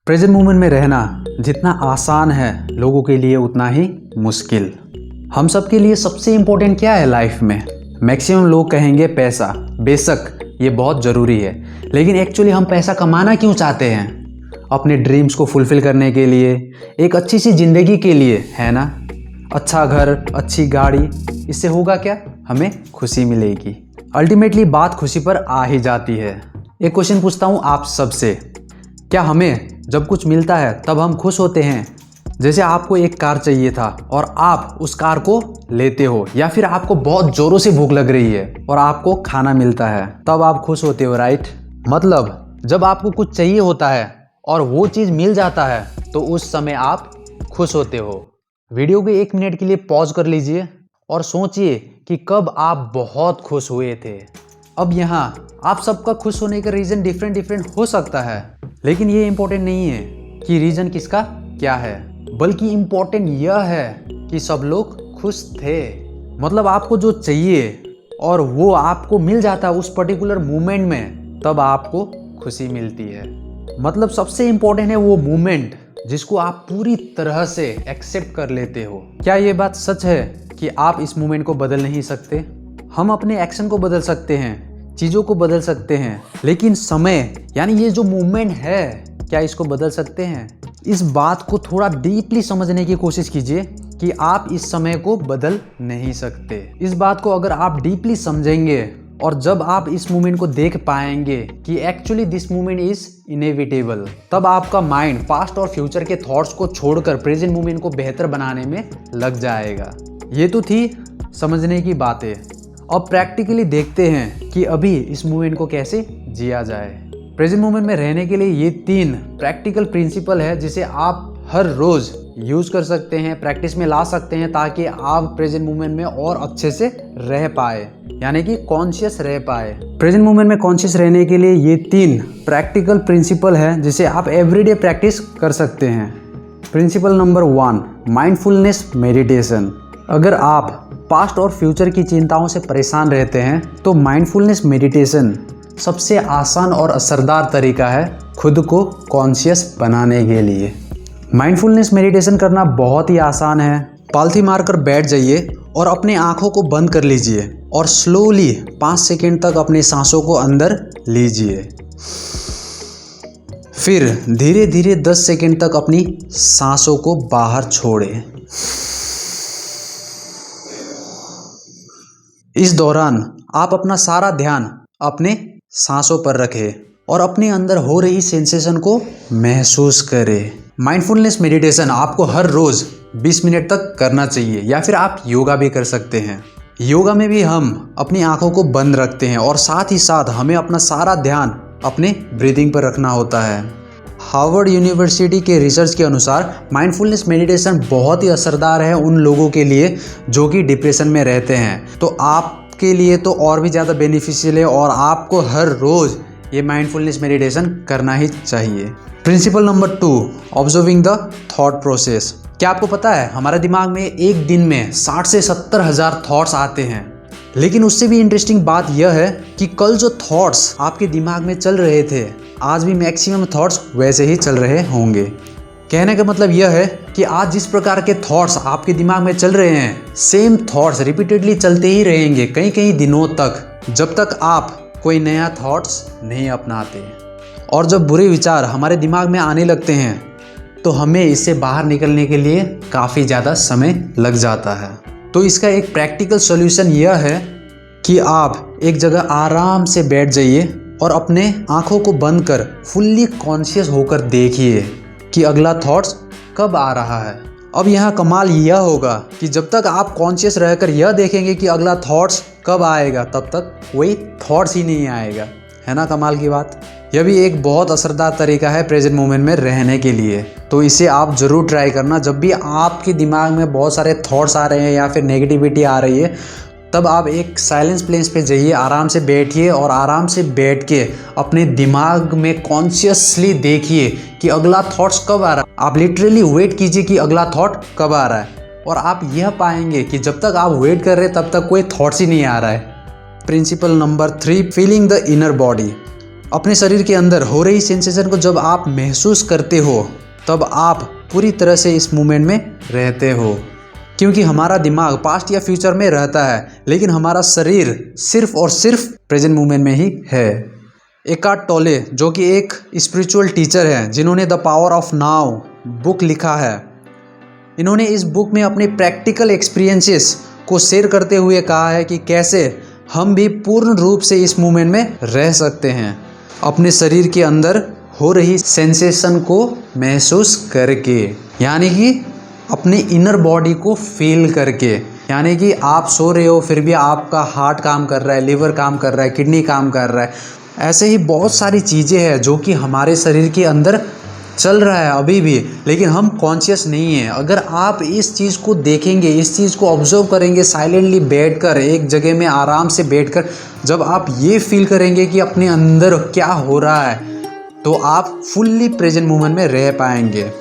Present moment में रहना जितना आसान है लोगों के लिए उतना ही मुश्किल। हम सब के लिए सबसे इम्पोर्टेंट क्या है लाइफ में? मैक्सिमम लोग कहेंगे पैसा। बेशक ये बहुत ज़रूरी है, लेकिन एक्चुअली हम पैसा कमाना क्यों चाहते हैं? अपने ड्रीम्स को फुलफ़िल करने के लिए, एक अच्छी सी ज़िंदगी के लिए, है ना? अच्छा घर, अच्छी गाड़ी, इससे होगा क्या? हमें खुशी मिलेगी। अल्टीमेटली बात खुशी पर आ ही जाती है। एक क्वेश्चन पूछता हूँ आप सबसे, क्या हमें जब कुछ मिलता है तब हम खुश होते हैं? जैसे आपको एक कार चाहिए था और आप उस कार को लेते हो, या फिर आपको बहुत ज़ोरों से भूख लग रही है और आपको खाना मिलता है, तब आप खुश होते हो, राइट? मतलब जब आपको कुछ चाहिए होता है और वो चीज़ मिल जाता है तो उस समय आप खुश होते हो। वीडियो को 1 मिनट के लिए पॉज कर लीजिए और सोचिए कि कब आप बहुत खुश हुए थे। अब यहाँ आप सबका खुश होने का रीज़न डिफरेंट हो सकता है, लेकिन ये इम्पोर्टेंट नहीं है कि रीज़न किसका क्या है, बल्कि इम्पोर्टेंट यह है कि सब लोग खुश थे। मतलब आपको जो चाहिए और वो आपको मिल जाता है उस पर्टिकुलर मोमेंट में, तब आपको खुशी मिलती है। मतलब सबसे इम्पोर्टेंट है वो मोमेंट जिसको आप पूरी तरह से एक्सेप्ट कर लेते हो। क्या ये बात सच है कि आप इस मोमेंट को बदल नहीं सकते? हम अपने एक्शन को बदल सकते हैं, चीज़ों को बदल सकते हैं, लेकिन समय यानी ये जो मूवमेंट है, क्या इसको बदल सकते हैं? इस बात को थोड़ा डीपली समझने की कोशिश कीजिए कि आप इस समय को बदल नहीं सकते। इस बात को अगर आप डीपली समझेंगे और जब आप इस मूवमेंट को देख पाएंगे कि actually this movement is inevitable, तब आपका माइंड पास्ट और फ्यूचर के थॉट्स को छोड़कर प्रेजेंट मूवमेंट को बेहतर बनाने में लग जाएगा। ये तो थी समझने की बातें। अब प्रैक्टिकली देखते हैं कि अभी इस मूवमेंट को कैसे जिया जाए। प्रेजेंट मोमेंट में रहने के लिए ये 3 प्रैक्टिकल प्रिंसिपल है जिसे आप हर रोज़ यूज़ कर सकते हैं, प्रैक्टिस में ला सकते हैं, ताकि आप प्रेजेंट मोमेंट में और अच्छे से रह पाए, यानी कि कॉन्शियस रह पाए। प्रेजेंट मोमेंट में कॉन्शियस रहने के लिए ये 3 प्रैक्टिकल प्रिंसिपल है जिसे आप एवरीडे प्रैक्टिस कर सकते हैं। Principle number 1, mindfulness meditation. अगर आप पास्ट और फ्यूचर की चिंताओं से परेशान रहते हैं तो माइंडफुलनेस मेडिटेशन सबसे आसान और असरदार तरीका है खुद को कॉन्शियस बनाने के लिए। माइंडफुलनेस मेडिटेशन करना बहुत ही आसान है। पालथी मारकर बैठ जाइए और अपने आँखों को बंद कर लीजिए और स्लोली 5 सेकेंड तक अपनी सांसों को अंदर लीजिए। फिर धीरे धीरे 10 सेकेंड तक अपनी सांसों को बाहर छोड़ें। इस दौरान आप अपना सारा ध्यान अपने सांसों पर रखें और अपने अंदर हो रही सेंसेशन को महसूस करें। माइंडफुलनेस मेडिटेशन आपको हर रोज़ 20 मिनट तक करना चाहिए, या फिर आप योगा भी कर सकते हैं। योगा में भी हम अपनी आंखों को बंद रखते हैं और साथ ही साथ हमें अपना सारा ध्यान अपने ब्रीदिंग पर रखना होता है। हार्वर्ड यूनिवर्सिटी के रिसर्च के अनुसार माइंडफुलनेस मेडिटेशन बहुत ही असरदार है उन लोगों के लिए जो कि डिप्रेशन में रहते हैं। तो आपके लिए तो और भी ज़्यादा बेनिफिशियल है और आपको हर रोज़ ये माइंडफुलनेस मेडिटेशन करना ही चाहिए। Principle number 2, observing the thought process. क्या आपको पता है हमारे दिमाग में एक दिन में 60 से 70 हज़ार थॉट्स आते हैं, लेकिन उससे भी इंटरेस्टिंग बात यह है कि कल जो थॉट्स आपके दिमाग में चल रहे थे, आज भी मैक्सिमम थॉट्स वैसे ही चल रहे होंगे। कहने का मतलब यह है कि आज जिस प्रकार के थॉट्स आपके दिमाग में चल रहे हैं, सेम थॉट्स रिपीटेडली चलते ही रहेंगे कई कई दिनों तक, जब तक आप कोई नया थॉट्स नहीं अपनाते। और जब बुरे विचार हमारे दिमाग में आने लगते हैं तो हमें इससे बाहर निकलने के लिए काफ़ी ज़्यादा समय लग जाता है। तो इसका एक प्रैक्टिकल सॉल्यूशन यह है कि आप एक जगह आराम से बैठ जाइए और अपने आँखों को बंद कर फुल्ली कॉन्शियस होकर देखिए कि अगला थॉट्स कब आ रहा है। अब यहाँ कमाल यह होगा कि जब तक आप कॉन्शियस रहकर यह देखेंगे कि अगला थॉट्स कब आएगा, तब तक कोई थॉट्स ही नहीं आएगा। है ना कमाल की बात? यह भी एक बहुत असरदार तरीका है प्रेजेंट मोमेंट में रहने के लिए। तो इसे आप ज़रूर ट्राई करना। जब भी आपके दिमाग में बहुत सारे थॉट्स आ रहे हैं या फिर नेगेटिविटी आ रही है, तब आप एक साइलेंस प्लेस पे जाइए, आराम से बैठिए और आराम से बैठ के अपने दिमाग में कॉन्शियसली देखिए कि अगला थॉट्स कब आ रहा है। आप लिटरली वेट कीजिए कि अगला थॉट कब आ रहा है, और आप यह पाएंगे कि जब तक आप वेट कर रहे हैं तब तक कोई थॉट्स ही नहीं आ रहा है। Principle number 3, feeling the inner body. अपने शरीर के अंदर हो रही सेंसेशन को जब आप महसूस करते हो तब आप पूरी तरह से इस मोमेंट में रहते हो, क्योंकि हमारा दिमाग पास्ट या फ्यूचर में रहता है लेकिन हमारा शरीर सिर्फ और सिर्फ प्रेजेंट मोमेंट में ही है। एकार्ट टोले जो कि एक स्पिरिचुअल टीचर हैं जिन्होंने the power of now book लिखा है, इन्होंने इस बुक में अपने प्रैक्टिकल एक्सपीरियंसेस को शेयर करते हुए कहा है कि कैसे हम भी पूर्ण रूप से इस मोमेंट में रह सकते हैं, अपने शरीर के अंदर हो रही सेंसेशन को महसूस करके, यानी कि अपने इनर बॉडी को फील करके। यानी कि आप सो रहे हो फिर भी आपका हार्ट काम कर रहा है, लिवर काम कर रहा है, किडनी काम कर रहा है। ऐसे ही बहुत सारी चीज़ें हैं जो कि हमारे शरीर के अंदर चल रहा है अभी भी, लेकिन हम कॉन्शियस नहीं है। अगर आप इस चीज़ को देखेंगे, इस चीज़ को ऑब्जर्व करेंगे साइलेंटली बैठकर, एक जगह में आराम से बैठकर, जब आप ये फील करेंगे कि अपने अंदर क्या हो रहा है, तो आप फुल्ली प्रेजेंट मोमेंट में रह पाएंगे।